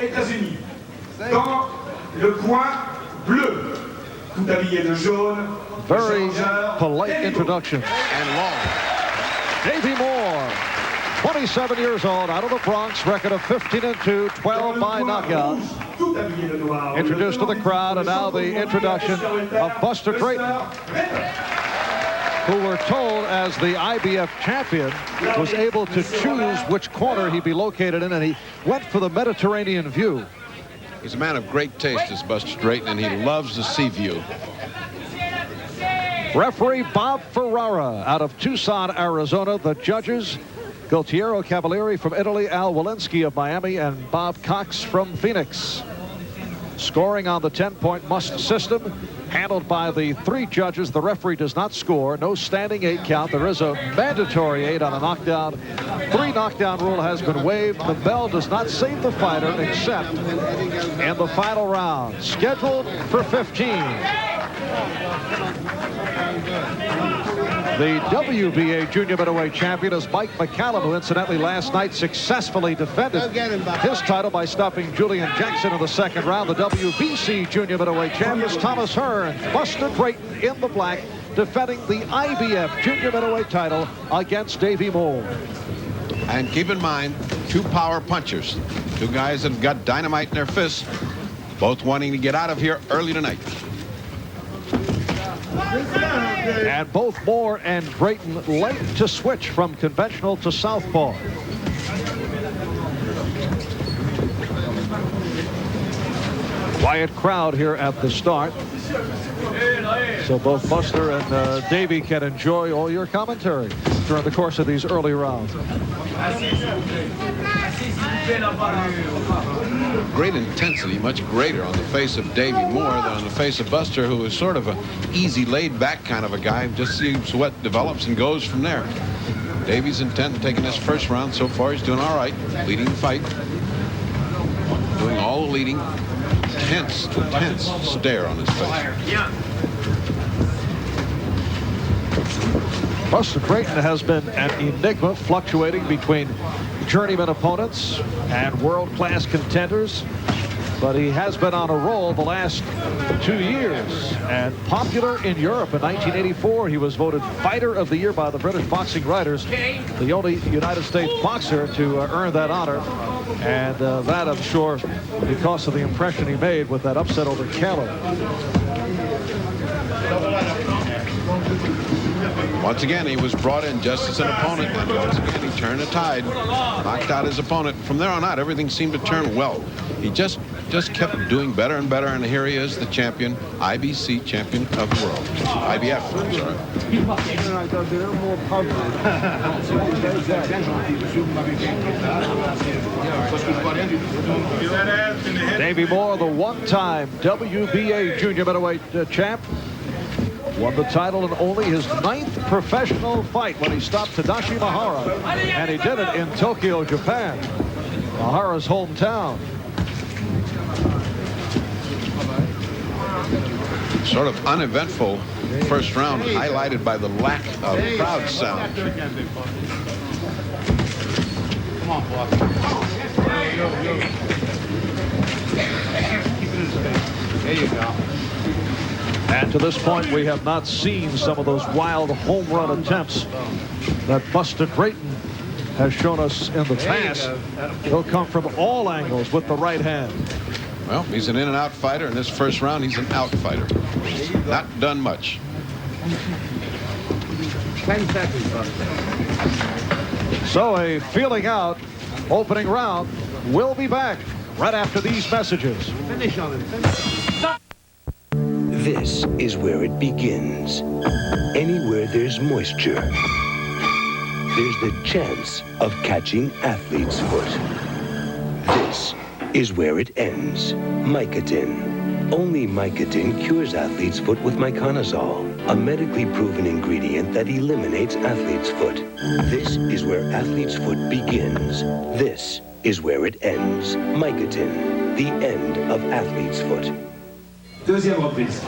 États-Unis. Dans le coin bleu, tout habillé de jaune. Very polite introduction. And long. Davey Moore, 27 years old, out of the Bronx, record of 15-2, 12 by knockout. Introduced to the crowd, and now the introduction of Buster Drayton, who we're told as the IBF champion was able to choose which corner he'd be located in, and he went for the Mediterranean view. He's a man of great taste, this Buster Drayton, and he loves the sea view. Referee Bob Ferrara out of Tucson, Arizona. The judges, Gualtiero Cavalieri from Italy, Al Walensky of Miami, and Bob Cox from Phoenix. Scoring on the 10-point must system, handled by the 3 judges. The referee does not score. No standing 8 count. There is a mandatory 8 on a knockdown. 3 knockdown rule has been waived. The bell does not save the fighter except in the final round, scheduled for 15. The WBA junior middleweight champion is Mike McCallum, who incidentally last night successfully defended his title by stopping Julian Jackson in the 2nd round. The WBC junior middleweight champion is Thomas Hearns. Buster Drayton in the black, defending the IBF junior middleweight title against Davey Moore. And keep in mind, 2 power punchers, 2 guys that have got dynamite in their fists, both wanting to get out of here early tonight. And both Moore and Drayton late to switch from conventional to southpaw. Quiet crowd here at the start, so both Buster and Davey can enjoy all your commentary during the course of these early rounds. Great intensity, much greater on the face of Davey Moore than on the face of Buster, who is sort of a easy, laid-back kind of a guy. Just sees what develops and goes from there. Davey's intent in taking this 1st round. So far, he's doing all right, leading the fight, doing all the leading. Tense stare on his face. Buster Drayton has been an enigma, fluctuating between journeyman opponents and world-class contenders, but he has been on a roll the last 2 years and popular in Europe. In 1984, he was voted Fighter of the Year by the British Boxing Writers, the only United States boxer to earn that honor, and that, I'm sure, because of the impression he made with that upset over Keller. Once again, he was brought in just as an opponent, and once again, he turned the tide, knocked out his opponent. From there on out, everything seemed to turn well. He just kept doing better and better, and here he is, the champion, IBC champion of the world. IBF, I'm sorry. Davey Moore, the 1-time WBA junior middleweight champ, won the title in only his 9th professional fight when he stopped Tadashi Mahara, and he did it in Tokyo, Japan, Mahara's hometown. Sort of uneventful 1st round, highlighted by the lack of crowd sound. Come on, boss. There you go. And to this point, we have not seen some of those wild home run attempts that Buster Drayton has shown us in the past. He'll come from all angles with the right hand. Well, he's an in-and-out fighter. In this 1st round, he's an out fighter. Not done much. 10 seconds. So a feeling out opening round. We'll be back right after these messages. Finish on him. This is where it begins. Anywhere there's moisture, there's the chance of catching athlete's foot. This is where it ends. Mycotin. Only Mycotin cures athlete's foot with myconazole, a medically proven ingredient that eliminates athlete's foot. This is where athlete's foot begins. This is where it ends. Mycotin, the end of athlete's foot. Deuxième reprise.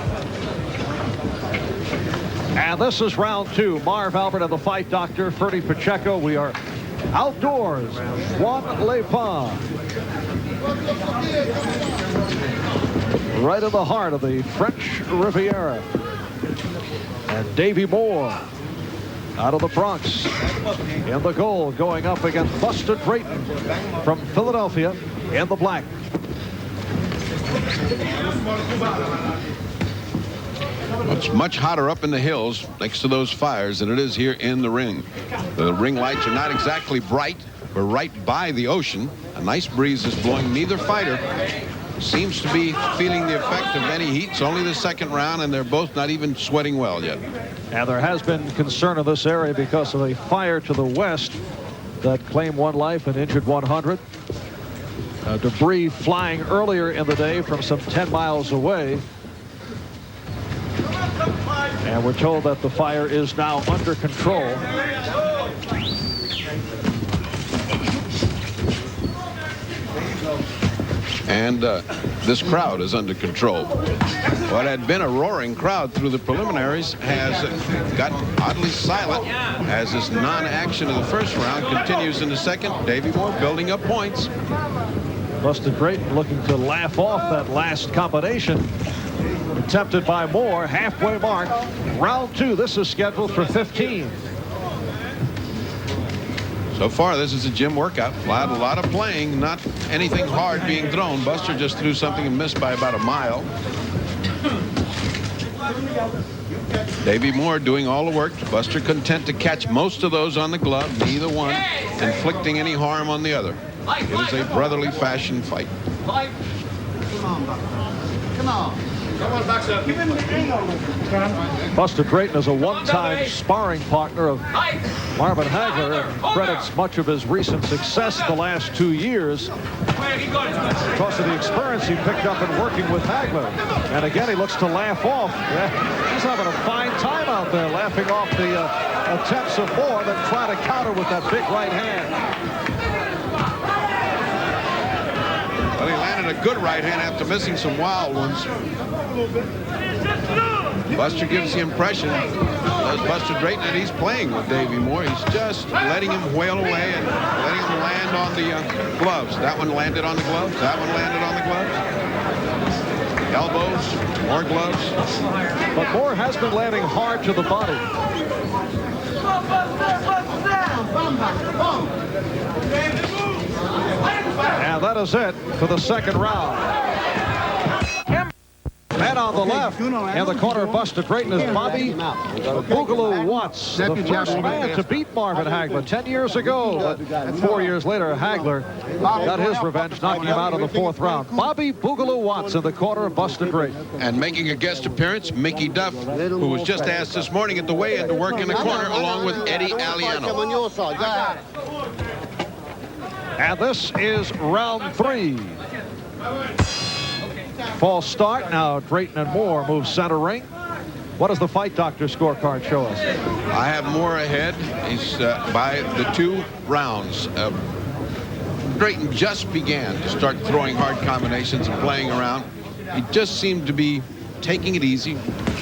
And this is round 2. Marv Albert and the fight doctor, Ferdy Pacheco. We are outdoors. Juan Le Pen. Right in the heart of the French Riviera. And Davey Moore out of the Bronx in the goal, going up against Buster Drayton from Philadelphia in the black. It's much hotter up in the hills next to those fires than it is here in the ring. The ring lights are not exactly bright. We're right by the ocean. A nice breeze is blowing. Neither fighter seems to be feeling the effect of any heat. It's only the second round, and they're both not even sweating well yet. And there has been concern in this area because of a fire to the west that claimed 1 life and injured 100. Debris flying earlier in the day from some 10 miles away. And we're told that the fire is now under control. And this crowd is under control. What had been a roaring crowd through the preliminaries has gotten oddly silent as this non-action of the first round continues in the second. Davey Moore building up points. Buster Drayton looking to laugh off that last combination attempted by Moore. Halfway mark. Round 2. This is scheduled for 15. So far, this is a gym workout. A lot of playing, not anything hard being thrown. Buster just threw something and missed by about a mile. Davey Moore doing all the work. Buster content to catch most of those on the glove, neither one inflicting any harm on the other. It is a brotherly fashion fight. Come on. Buster Drayton is a one-time sparring partner of Marvin Hagler and credits much of his recent success the last 2 years because of the experience he picked up in working with Hagler. And again, he looks to laugh off. Yeah, he's having a fine time out there, laughing off the attempts of Moore, then trying to counter with that big right hand. Well, he landed a good right hand after missing some wild ones. Buster gives the impression, does Buster Drayton, that he's playing with Davey Moore. He's just letting him whale away and letting him land on the gloves. That one landed on the gloves. That one landed on the gloves. Elbows, more gloves. But Moore has been landing hard to the body. And that is it for the second round. And on the left, in the corner of Buster Drayton, is Bobby Boogaloo Watts, the first man to beat Marvin Hagler 10 years ago. But 4 years later, Hagler got his revenge, knocking him out in the 4th round. Bobby Boogaloo Watts in the corner of Buster Drayton. And making a guest appearance, Mickey Duff, who was just asked this morning at the weigh-in to work in the corner along with Eddie Aliano. On your side. Go ahead. And this is round 3. False start. Now Drayton and Moore move center ring. What does the fight doctor scorecard show us? I have Moore ahead. He's by the 2 rounds. Drayton just began to start throwing hard combinations and playing around. He just seemed to be taking it easy,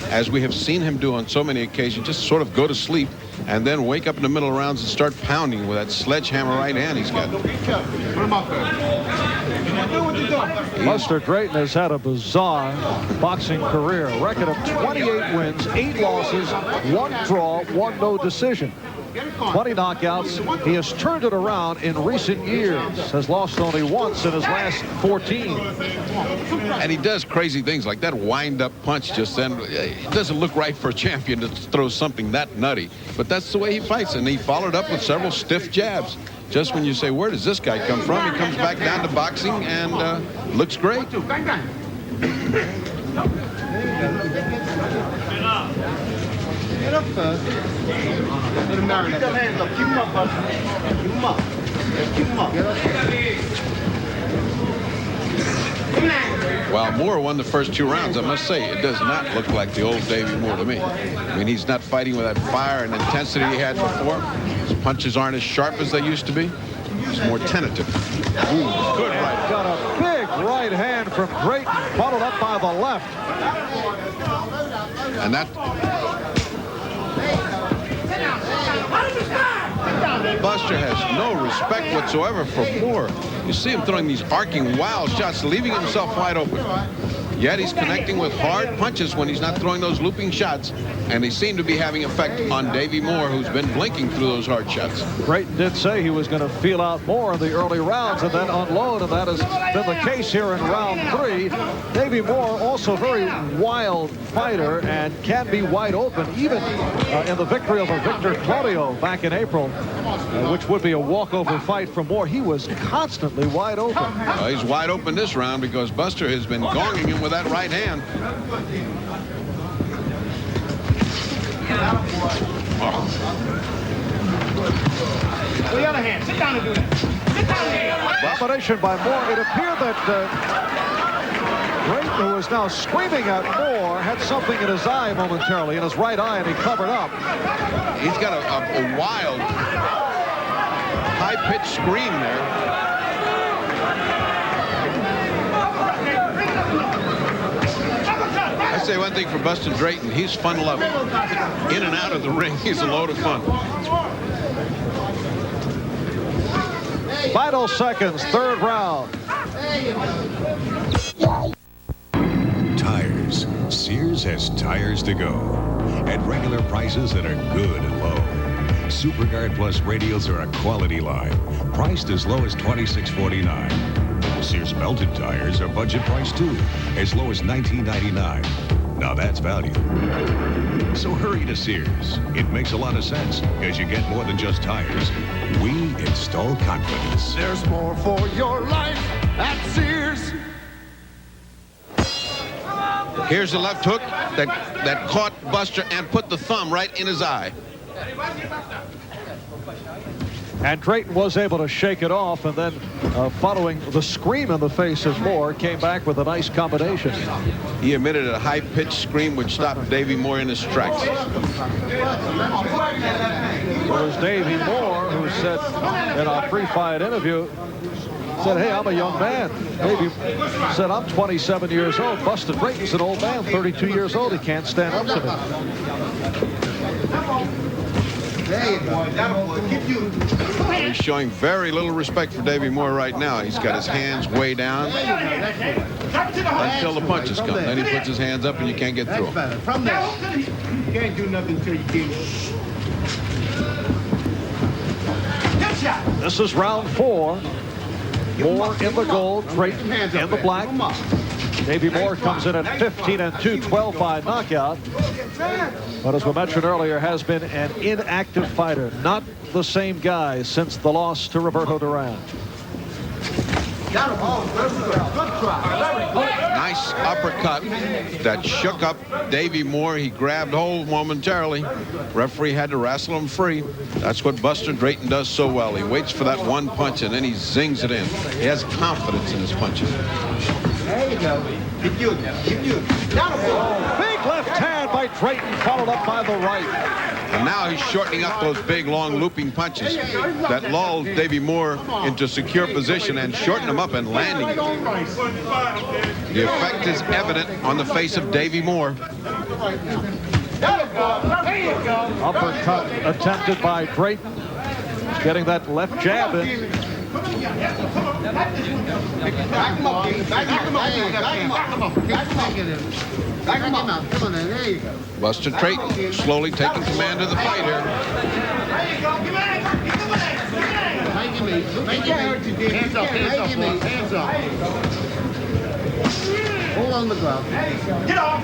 as we have seen him do on so many occasions, just sort of go to sleep and then wake up in the middle of rounds and start pounding with that sledgehammer right hand he's got. Buster Drayton has had a bizarre boxing career. A record of 28 wins, 8 losses, 1 draw, 1 no decision. 20 knockouts. He has turned it around in recent years. Has lost only once in his last 14. And he does crazy things like that wind-up punch just then. It doesn't look right for a champion to throw something that nutty. But that's the way he fights. And he followed up with several stiff jabs. Just when you say, where does this guy come from? He comes back down to boxing and looks great. Get up first. Let him marinate. Keep your hands up. Keep him up, bud. Keep him up. Keep him up. Get up. While Moore won the first 2 rounds, I must say, it does not look like the old Davey Moore to me. I mean, he's not fighting with that fire and intensity he had before. His punches aren't as sharp as they used to be. He's more tentative. Ooh, good right. Got a big right hand from Drayton, followed up by the left. And that... Buster has no respect whatsoever for Moore. You see him throwing these arcing wild shots, leaving himself wide open. Yet he's connecting with hard punches when he's not throwing those looping shots, and they seem to be having effect on Davey Moore, who's been blinking through those hard shots. Drayton did say he was going to feel out more in the early rounds and then unload, and that has been the case here in round 3. Davey Moore, also very wild fighter, and can be wide open, even in the victory over Victor Claudio back in April, which would be a walkover fight for Moore. He was constantly wide open. He's wide open this round because Buster has been gonging him with that right hand. The other hand. Sit down and do that. Sit down here. Combination by Moore. It appeared that Drayton, who is now screaming at Moore, had something in his eye momentarily, in his right eye, and he covered up. He's got a wild, high-pitched scream there. I say one thing for Buster Drayton, he's fun-loving. In and out of the ring, he's a load of fun. Final seconds, third round. Tires. Sears has tires to go at regular prices that are good and low. SuperGuard Plus radials are a quality line, priced as low as $26.49. Sears belted tires are budget price too, as low as $19.99. Now that's value. So hurry to Sears. It makes a lot of sense, because you get more than just tires. We install confidence. There's more for your life at Sears. Here's the left hook that caught Buster and put the thumb right in his eye. And Drayton was able to shake it off, and then following the scream in the face of Moore, came back with a nice combination. He emitted a high-pitched scream which stopped Davey Moore in his tracks. It was Davey Moore who said in our pre-fight interview, said, hey, I'm a young man. Davey said, I'm 27 years old. Buster Drayton's an old man, 32 years old. He can't stand up to me. He's showing very little respect for Davey Moore right now. He's got his hands way down until the punches come. Then he puts his hands up and you can't get through them. From there, you can't do nothing until you get it. This is round 4. Moore in the gold, Drayton in the black. Davey Moore comes in at 15-2, 12 by knockout. But as we mentioned earlier, has been an inactive fighter. Not the same guy since the loss to Roberto Duran. Nice uppercut that shook up Davey Moore. He grabbed hold momentarily. Referee had to wrestle him free. That's what Buster Drayton does so well. He waits for that one punch and then he zings it in. He has confidence in his punches. There you go. Keep you. Big left hand by Drayton, followed up by the right. And now he's shortening up those big, long, looping punches that lulled Davey Moore into secure position and shorten him up and landing. The effect is evident on the face of Davey Moore. Uppercut attempted by Drayton. He's getting that left jab in. Back him up. Come on, there you go. Buster Drayton slowly taking command of the fight here. Hands up. Hold on the glove. Get off.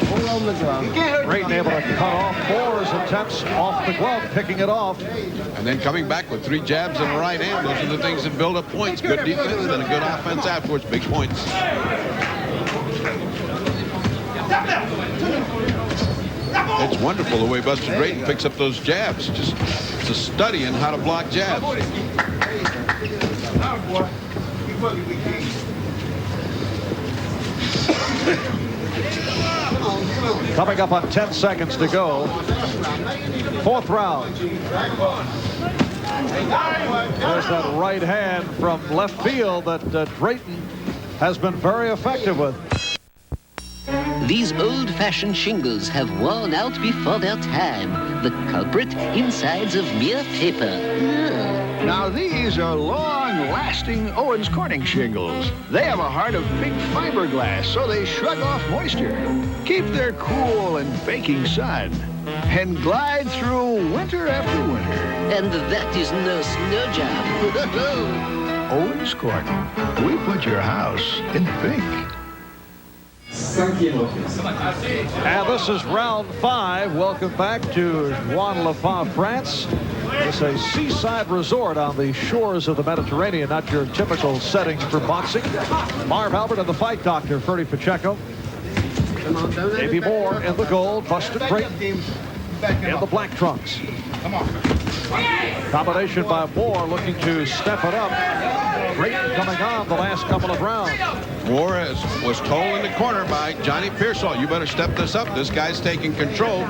Hold on the glove. Drayton able to cut off Moore's attempts off the glove, picking it off. And then coming back with 3 jabs and a right hand. Those are the things that build up points. Good defense and a good offense afterwards. Big points. It's wonderful the way Buster Drayton picks up those jabs. Just it's a study in how to block jabs. Coming up on 10 seconds to go. 4th round. There's that right hand from left field that Drayton has been very effective with. These old-fashioned shingles have worn out before their time. The culprit, insides of mere paper. Ugh. Now these are long-lasting Owens Corning shingles. They have a heart of big fiberglass, so they shrug off moisture, keep their cool and baking sun, and glide through winter after winter. And that is no snow job. Owens Corning, we put your house in pink. And this is round 5. Welcome back to Juan Lafave, France. It's a seaside resort on the shores of the Mediterranean, not your typical setting for boxing. Marv Albert and the fight doctor, Ferdy Pacheco. Davey Moore in the gold, Buster Drayton in the black trunks. Combination by Moore looking to step it up. Drayton coming on the last couple of rounds. Moore was told in the corner by Johnny Pearsall, you better step this up. This guy's taking control.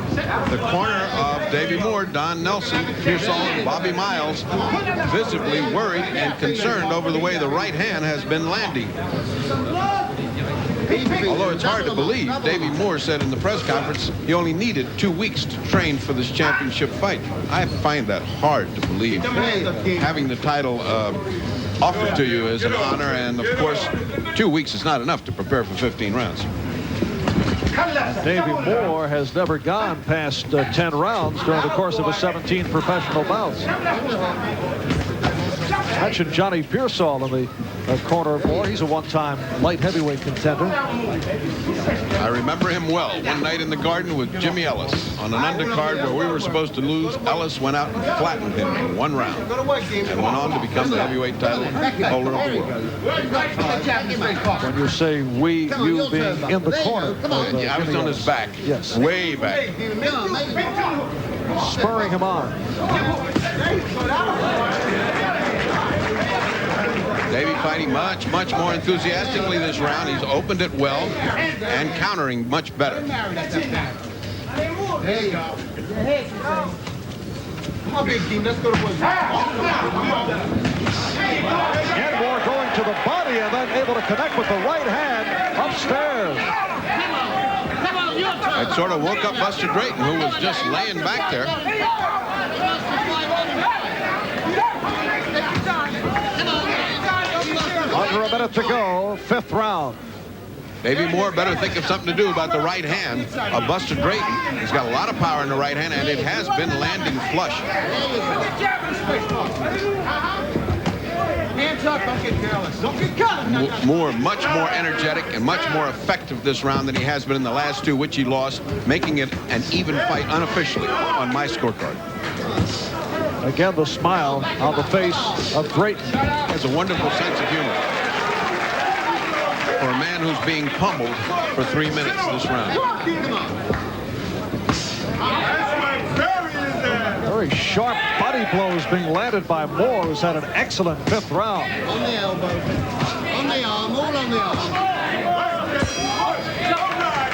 The corner of Davey Moore, Don Nelson, Pearsall, and Bobby Miles visibly worried and concerned over the way the right hand has been landing. Although it's hard to believe, Davey Moore said in the press conference he only needed 2 weeks to train for this championship fight. I find that hard to believe. Having the title offered to you is an honor, and of course 2 weeks is not enough to prepare for 15 rounds. Davey Moore has never gone past 10 rounds during the course of his 17 professional bouts. I mentioned Johnny Pearsall in the corner of Moore. He's a one-time light heavyweight contender. I remember him well. One night in the Garden with Jimmy Ellis on an undercard where we were supposed to lose. Ellis went out and flattened him in 1 round and went on to become the heavyweight title holder of the world. When you say we, you being in the corner. I was on his back. Yes. Way back. Spurring him on. Davey fighting much more enthusiastically this round. He's opened it well and countering much better. Hey, come on, big team. Let's go to work. And Moore going to the body and then able to connect with the right hand upstairs. It sort of woke up Buster Drayton, who was just laying back there. Under a minute to go, 5th round. Davey Moore better think of something to do about the right hand of Buster Drayton. He's got a lot of power in the right hand, and it has been landing flush. Hands up, don't get careless. Don't get careless. Moore much more energetic and much more effective this round than he has been in the last 2, which he lost, making it an even fight unofficially on my scorecard. Again, the smile on the face of Drayton. Has a wonderful sense of humor for a man who's being pummeled for 3 minutes this round. Very sharp body blows being landed by Moore, who's had an excellent 5th round. On the elbow. On the arm. All on the arm.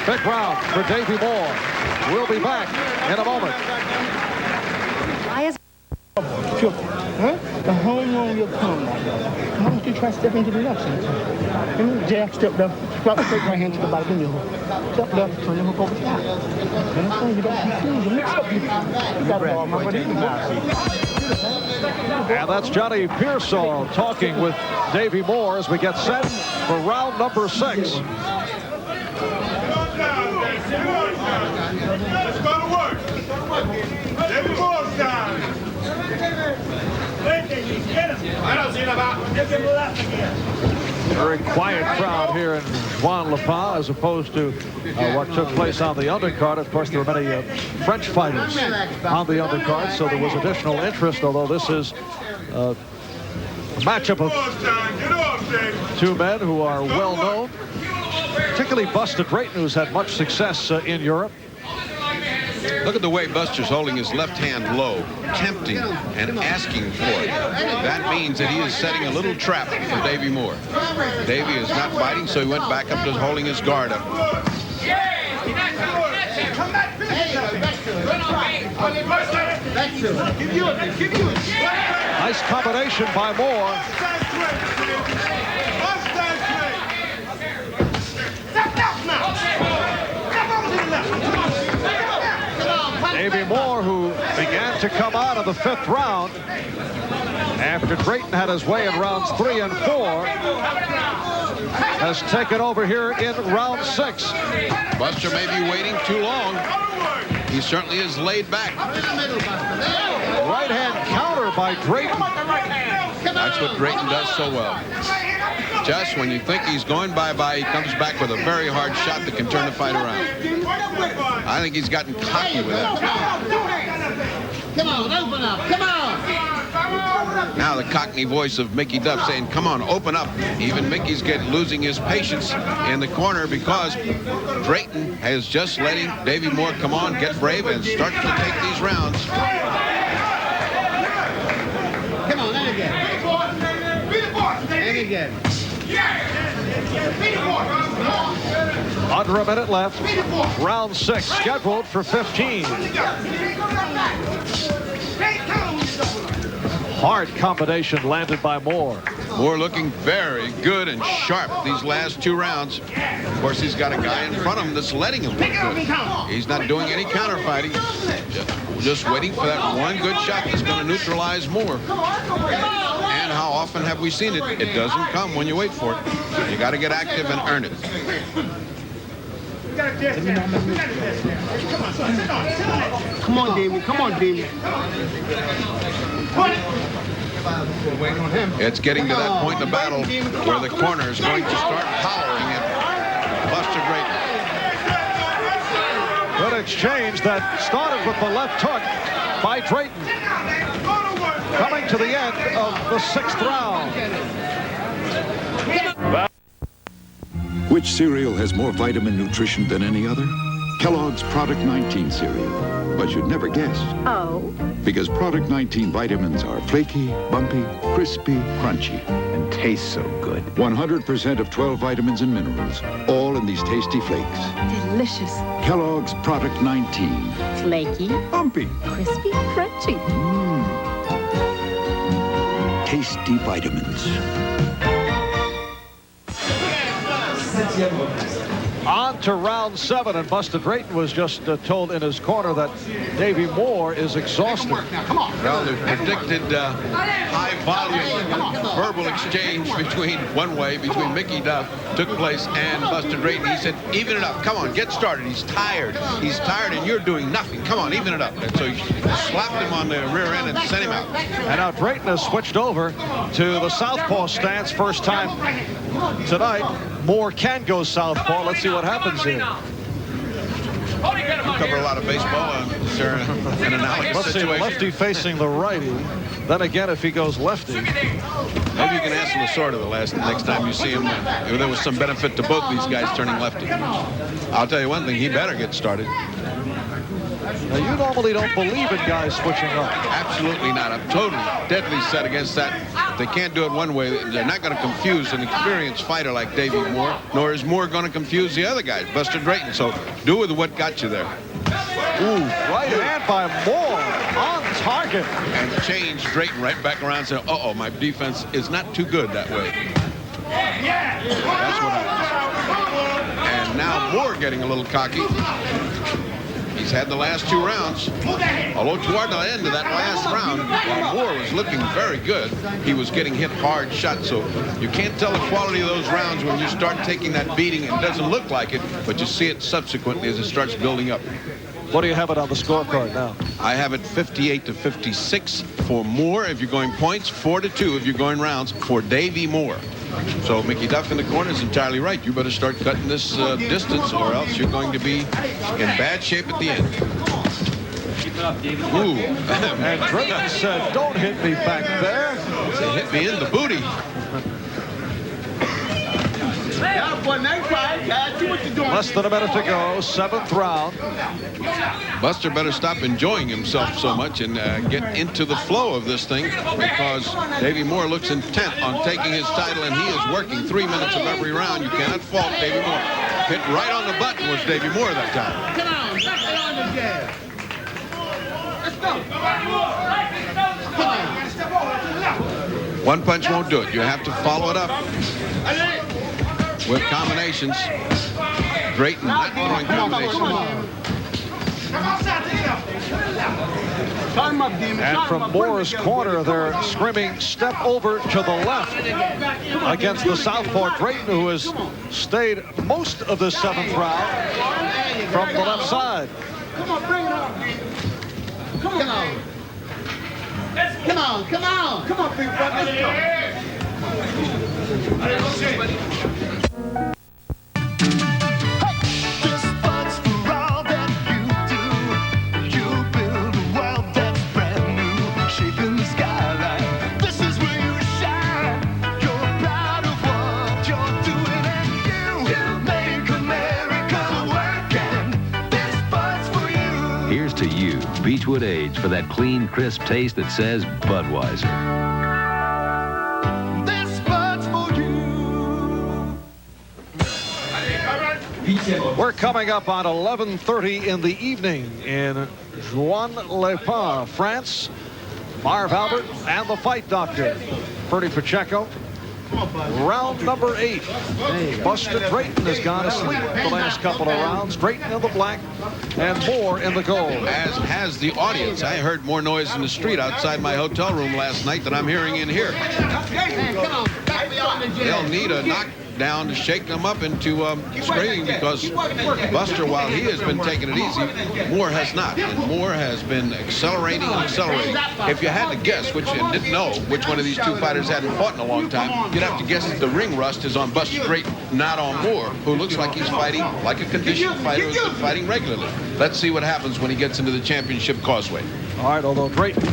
Big round for Davey Moore. We'll be back in a moment. Huh? The home run your tongue. Why don't you try stepping to the left sometime? Jack, step left, drop the straight right hand to the bottom of your hook. Step left, turn your hook over top. You understand? You don't confuse, you mix up. You got it all, my buddy. And that's Johnny Pearsall talking with Davey Moore as we get set for round number 6. Let's go to work. Davey Moore's time. I don't see about. Very quiet crowd here in Juan Lafave as opposed to what took place on the undercard. Of course, there were many French fighters on the undercard, so there was additional interest, although this is a matchup of 2 men who are well known, particularly Buster Drayton, who's had much success in Europe. Look at the way Buster's holding his left hand low, tempting and asking for it. That means that he is setting a little trap for Davey Moore. Davey is not fighting, so he went back up to holding his guard up. Nice combination by Moore. to come out of the 5th round after Drayton had his way in rounds 3 and 4. Has taken over here in round 6. Buster may be waiting too long. He certainly is laid back. Right hand counter by Drayton. That's what Drayton does so well. Just when you think he's going bye-bye, he comes back with a very hard shot that can turn the fight around. I think he's gotten cocky with that. Come on, open up. Come on. Now the Cockney voice of Mickey Duff saying, come on, open up. Even Mickey's losing his patience in the corner because Drayton is just letting Davey Moore come on, get brave, and start to take these rounds. Come on, and again. And again. Under a minute left. Round 6 scheduled for 15. Hard combination landed by Moore. Moore looking very good and sharp these last 2 rounds. Of course, he's got a guy in front of him that's letting him look good. He's not doing any counterfighting. Just waiting for that one good shot that's going to neutralize Moore. And how often have we seen it? It doesn't come when you wait for it. You got to get active and earn it. Come on, Davey. Come on, Davey. It's getting to that point in the battle where the corner is going to start hollering at Buster Drayton. Good exchange that started with the left hook by Drayton. Coming to the end of the 6th round. Which cereal has more vitamin nutrition than any other? Kellogg's Product 19 cereal. But you'd never guess. Oh? Because Product 19 vitamins are flaky, bumpy, crispy, crunchy, and taste so good. 100% of 12 vitamins and minerals, all in these tasty flakes. Delicious. Kellogg's Product 19. Flaky. Bumpy. Crispy. Crunchy. Tasty vitamins. On to round 7, and Buster Drayton was just told in his corner that Davey Moore is exhausted. Well, the predicted high-volume verbal exchange between Mickey Duff took place and Buster Drayton. He said, even it up. Come on, get started. He's tired. He's tired, and you're doing nothing. Come on, even it up. And so he slapped him on the rear end and sent him out. And now Drayton has switched over to the southpaw stance. First time tonight. Moore can go southpaw. Let's see what happens here. You cover a lot of baseball. Is there an analogous Let's see, situation? lefty facing the righty. Then again, if he goes lefty. Maybe you can ask Lasorda next time you see him. If there was some benefit to both these guys turning lefty. I'll tell you one thing, he better get started. Now, you normally don't believe in guys switching up. Absolutely not. I'm totally deadly set against that. If they can't do it one way, they're not going to confuse an experienced fighter like Davey Moore, nor is Moore going to confuse the other guys, Buster Drayton. So do with what got you there. Ooh, right hand by Moore on target. And change Drayton right back around and say, uh-oh, my defense is not too good that way. That's what happens. And now Moore getting a little cocky. He's had the last 2 rounds, although toward the end of that last round, while Moore was looking very good, he was getting hit hard shots. So you can't tell the quality of those rounds when you start taking that beating. It doesn't look like it, but you see it subsequently as it starts building up. What do you have it on the scorecard now? I have it 58-56 for Moore if you're going points, 4-2 if you're going rounds for Davey Moore. So Mickey Duff in the corner is entirely right. You better start cutting this distance or else you're going to be in bad shape at the end. Ooh. And Drayton said, don't hit me back there. They hit me in the booty. Less than a minute to go, 7th round. Buster better stop enjoying himself so much and get into the flow of this thing, because Davey Moore looks intent on taking his title, and he is working 3 minutes of every round. You cannot fault Davey Moore. Hit right on the button was Davey Moore that time. Come on, knock it on the jab. Let's go. One punch won't do it. You have to follow it up with combinations. Drayton not throwing combinations. And from Moore's corner, they're screaming, step over to the left against the southpaw Drayton, who has stayed most of the 7th round from the left side. Come on, bring it up. Come on. Come on, come on. Come on, big brother. Let's go. To you, Beechwood Age, for that clean, crisp taste that says Budweiser. This Bud's for you. We're coming up on 11:30 in the evening in Juan-les-Pins, France. Marv Albert and the Fight Doctor, Bertie Pacheco. Round number 8. Buster Drayton has gone to sleep the last couple of rounds. Drayton in the black and Moore in the gold. As has the audience. I heard more noise in the street outside my hotel room last night than I'm hearing in here. They'll need a knockdown to shake them up into screaming, because Buster, while he has been taking it easy, Moore has not. And Moore has been accelerating and accelerating. If you had to guess, which you didn't know which one of these two fighters hadn't fought in a long time, you'd have to guess that the ring rust is on Buster Drayton, not on Moore, who looks like he's fighting like a conditioned fighter who's been fighting regularly. Let's see what happens when he gets into the championship causeway. All right, although Drayton,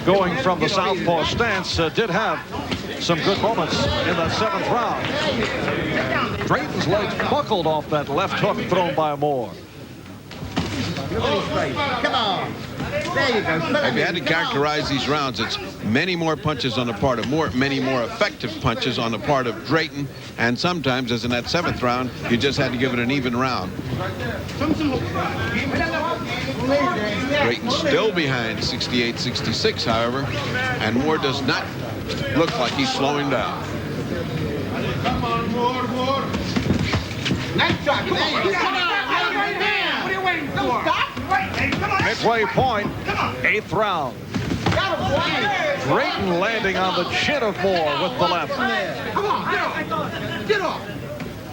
going from the southpaw stance, did have some good moments in that 7th round. Drayton's legs buckled off that left hook thrown by Moore. Come on. There you go. If you had to characterize these rounds, it's many more punches on the part of Moore, many more effective punches on the part of Drayton, and sometimes, as in that 7th round, you just had to give it an even round. Drayton still behind 68-66, however, and Moore does not look like he's slowing down. Come on, Moore. Nice shot. Come on. What are you waiting for? Don't stop. Midway point, 8th round. Drayton landing on the chin of Moore with the left. Come on, get off.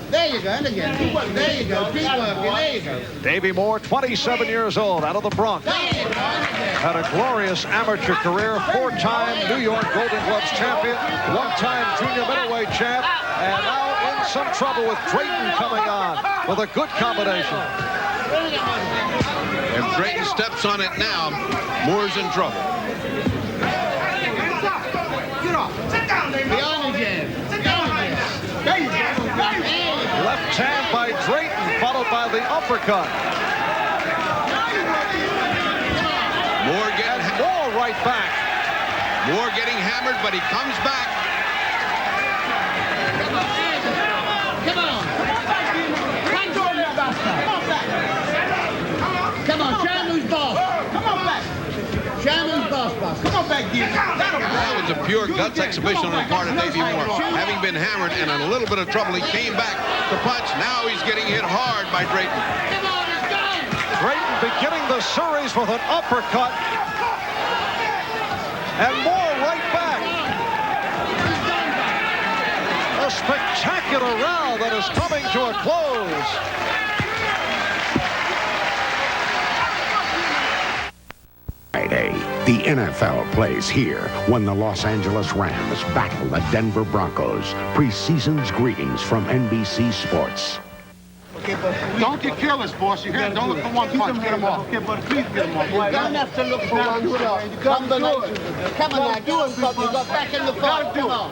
There you go, and again. There you go, keep working, there you go. Davey Moore, 27 years old, out of the Bronx. Had a glorious amateur career, 4-time New York Golden Gloves champion, 1-time junior middleweight champ, and now in some trouble with Drayton coming on with a good combination. If Drayton steps on it now, Moore's in trouble. Get off. Sit down, David. Beyond the jab. Sit down. There you go. Left hand by Drayton, followed by the uppercut. Moore right back. Moore getting hammered, but he comes back. Come on. Come on, show him who's boss. Come on back. Show him who's boss. Come on back, Davey. That was a pure guts exhibition on the part of Davey Moore. Having been hammered and in a little bit of trouble, he came back to punch. Now he's getting hit hard by Drayton. Come on, let's go. Drayton beginning the series with an uppercut. And Moore right back. A spectacular round that is coming to a close. Friday, the NFL plays here when the Los Angeles Rams battle the Denver Broncos. Preseason's greetings from NBC Sports. Okay, but don't get careless, boss. You hear? Don't look for one punch. Get him off. Okay, but please get him off. You don't have to look for one shot. Combination. Come on, now, do something. Go back in the fight. Come on.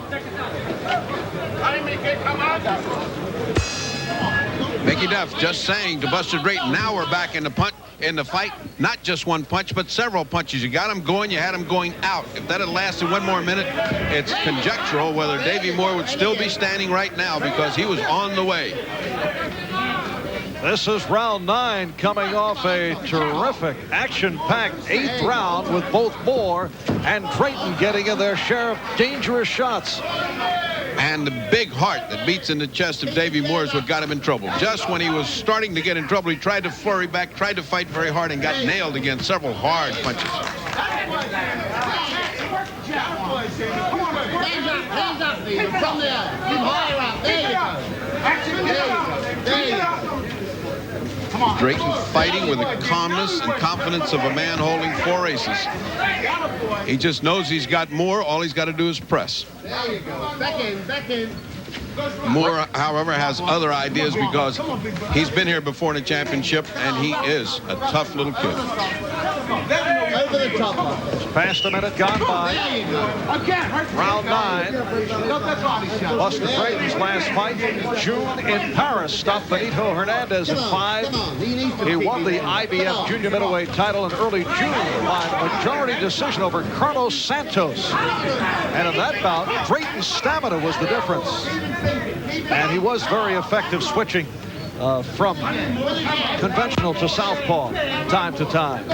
Mickey Duff just saying to Buster Drayton, now we're back in the fight. Not just one punch, but several punches. You got him going, you had him going out. If that had lasted one more minute, it's conjectural whether Davey Moore would still be standing right now, because he was on the way. This is round 9, coming off a terrific action-packed 8th round with both Moore and Drayton getting in their share of dangerous shots. And the big heart that beats in the chest of Davey Moore is what got him in trouble. Just when he was starting to get in trouble, he tried to flurry back, tried to fight very hard, and got nailed against several hard punches. Hands up, Davey. From there. Keep higher up. There you go. Drayton fighting with the calmness and confidence of a man holding 4 aces. He just knows he's got more. All he's got to do is press. There you go. Back in. Moore, however, has other ideas because he's been here before in a championship, and he is a tough little kid. Over the top. Past a minute gone by. Round 9. Buster Drayton's last fight. June in Paris. Stopped Benito Hernandez in 5. He won the IBF junior middleweight title in early June by majority decision over Carlos Santos. And in that bout, Drayton's stamina was the difference. And he was very effective switching from conventional to southpaw time to time.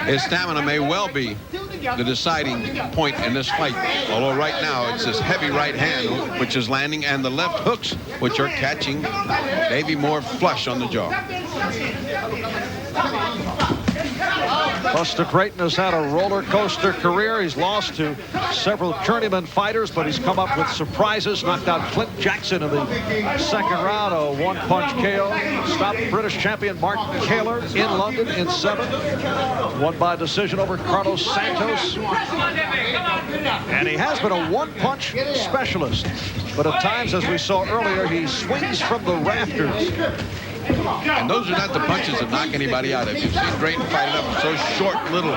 His stamina may well be the deciding point in this fight. Although right now it's his heavy right hand which is landing and the left hooks which are catching Davey Moore flush on the jaw. Buster Drayton has had a roller coaster career. He's lost to several journeyman fighters, but he's come up with surprises. Knocked out Clint Jackson in the second round, a one-punch KO. Stopped British champion Mark Kaler in London in 7. Won by decision over Carlos Santos. And he has been a one-punch specialist. But at times, as we saw earlier, he swings from the rafters. And those are not the punches that knock anybody out. If you've seen Drayton fight it up, so short, little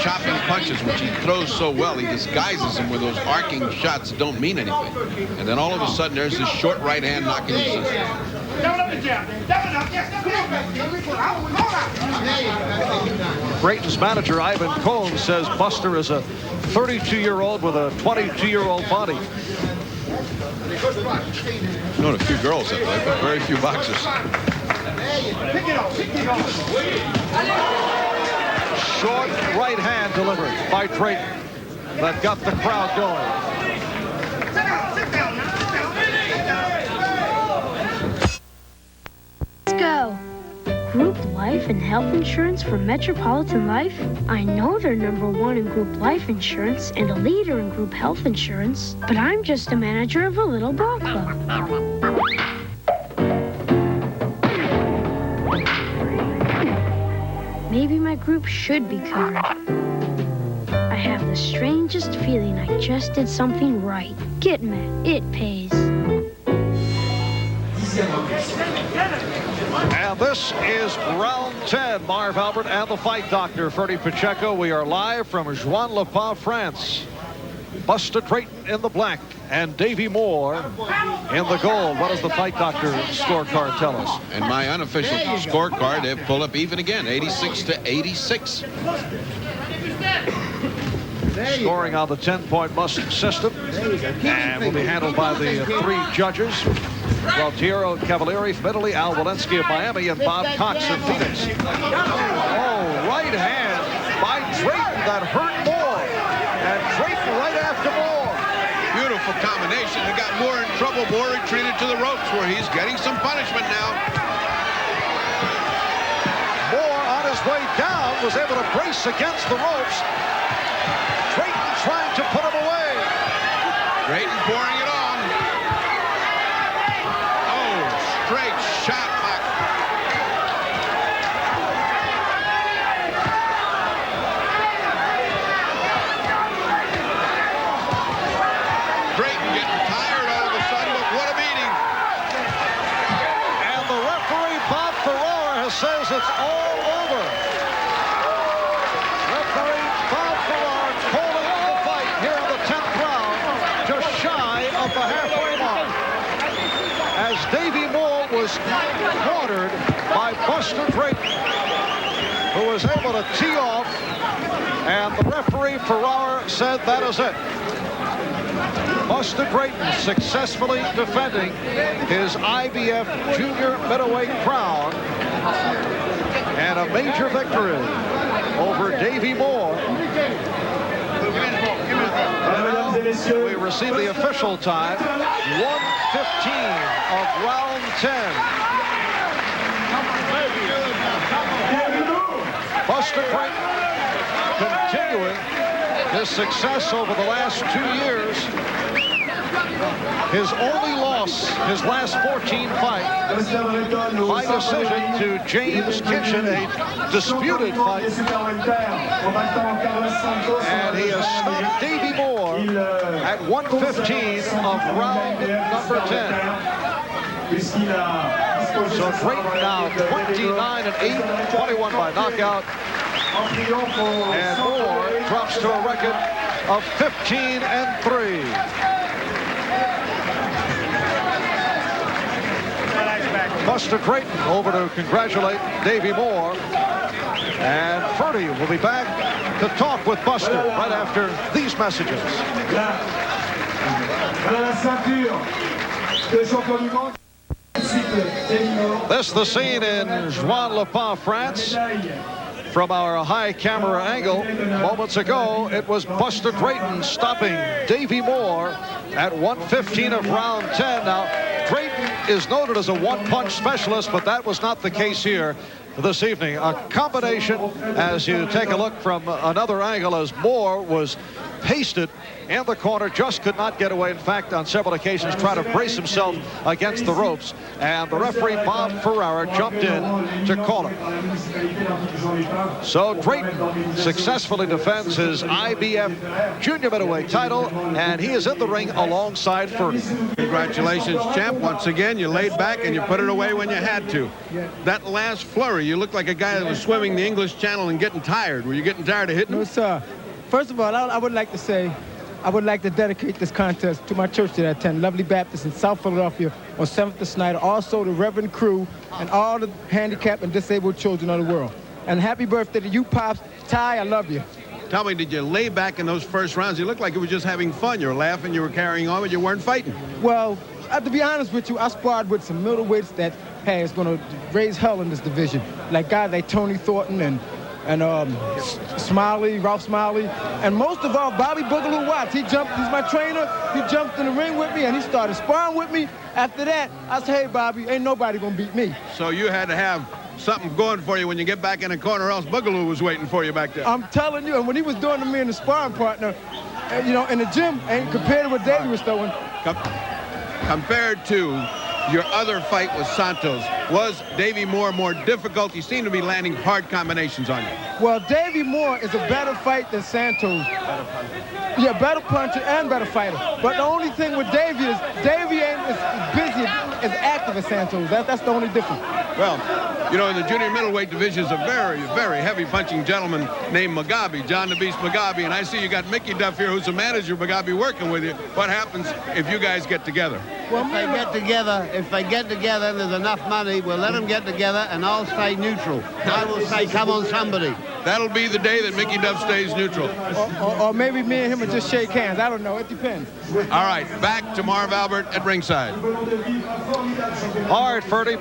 chopping punches, which he throws so well, he disguises them with those arcing shots that don't mean anything. And then all of a sudden, there's this short right hand knocking him. Drayton's manager, Ivan Cohn, says Buster is a 32-year-old with a 22-year-old body. I've known a few girls that way, but very few boxers. Short right hand delivered by Drayton that got the crowd going. Let's go. Group life and health insurance for Metropolitan Life? I know they're #1 in group life insurance and a leader in group health insurance, but I'm just a manager of a little ball club. Maybe my group should be covered. I have the strangest feeling I just did something right. Get mad. It pays. And this is round 10. Marv Albert and the fight doctor, Ferdy Pacheco. We are live from Juan-le-Pin, France. Buster Drayton in the black and Davey Moore in the gold. What does the fight doctor scorecard tell us? And my unofficial scorecard, they pull up even again, 86-86. Scoring on the 10-point must system and will be handled by the 3 judges. Gualtiero Cavalieri from Italy, Al Walensky of Miami, and Bob Cox of Phoenix. Oh, right hand by Drayton that hurt Moore. And Drayton right after Moore. Beautiful combination. He got Moore in trouble. Moore retreated to the ropes where he's getting some punishment now. Moore on his way down was able to brace against the ropes. Drayton trying to put him away. Drayton pouring it on. Straight shot back. Drayton getting tired all of a sudden, but what a beating. And the referee, Bob Ferrara, says it's all over. Referee Bob Ferrara calling the fight here in the 10th round, just shy of the halfway mark. As Davey Moore was cornered by Buster Drayton, who was able to tee off, and the referee Ferrara said that is it. Buster Drayton successfully defending his IBF junior middleweight crown and a major victory over Davey Moore. We receive the official time, 1:15 of round 10. Buster Drayton continuing his success over the last 2 years. His only loss, his last 14 fight, by decision to James Kitchen, a disputed fight. And he has stopped Davey Moore at 1:15 of round number 10. So Drayton now 29-8, 21 by knockout. And Moore drops to a record of 15-3. Buster Drayton over to congratulate Davey Moore. And Ferdy will be back to talk with Buster right after these messages. This is the scene in Juan-le-Pin, France. From our high camera angle, moments ago, it was Buster Drayton stopping Davey Moore at 1:15 of round 10. Now, Drayton is noted as a one-punch specialist, but that was not the case here this evening. A combination, as you take a look from another angle, as Moore was pasted in the corner, just could not get away. In fact, on several occasions, tried to brace himself against the ropes. And the referee, Bob Ferrara, jumped in to call it. So Drayton successfully defends his IBF junior middleweight title, and he is in the ring alongside Ferdy. Congratulations, champ. Once again, you laid back and you put it away when you had to. That last flurry, you looked like a guy that was swimming the English Channel and getting tired. Were you getting tired of hitting? No, sir. First of all, I would like to say, I would like to dedicate this contest to my church that I attend, Lovely Baptist in South Philadelphia on 7th and Snyder, also the Reverend crew and all the handicapped and disabled children of the world. And happy birthday to you, Pops. Ty, I love you. Tell me, did you lay back in those first rounds? You looked like you were just having fun. You were laughing, you were carrying on, but you weren't fighting. Well, to be honest with you, I sparred with some middleweights that, hey, is going to raise hell in this division. Like guys like Tony Thornton and Smiley, Ralph Smiley, and most of all, Bobby Boogaloo Watts. He's my trainer. He jumped in the ring with me, and he started sparring with me. After that, I said, hey, Bobby, ain't nobody going to beat me. So you had to have something going for you when you get back in the corner, or else Boogaloo was waiting for you back there. I'm telling you, and when he was doing to me in the sparring partner, you know, in the gym, and compared to what Davey was throwing. Compared to your other fight with Santos, was Davey Moore more difficult? He seemed to be landing hard combinations on you. Well, Davey Moore is a better fight than Santos. Yeah, better puncher and better fighter. But the only thing with Davey is Davey ain't as busy, as active as Santos. That's the only difference. Well, you know, in the junior middleweight division is a very, very heavy punching gentleman named Mugabe, John the Beast Mugabe. And I see you got Mickey Duff here, who's the manager of Mugabe, working with you. What happens if you guys get together? Well, if they get together and there's enough money, we'll let them get together and I'll stay neutral. I will say, come on, somebody. That'll be the day that Mickey Duff stays neutral. Or maybe me and him will just shake hands. I don't know. It depends. All right, back to Marv Albert at ringside. All right, Ferdy.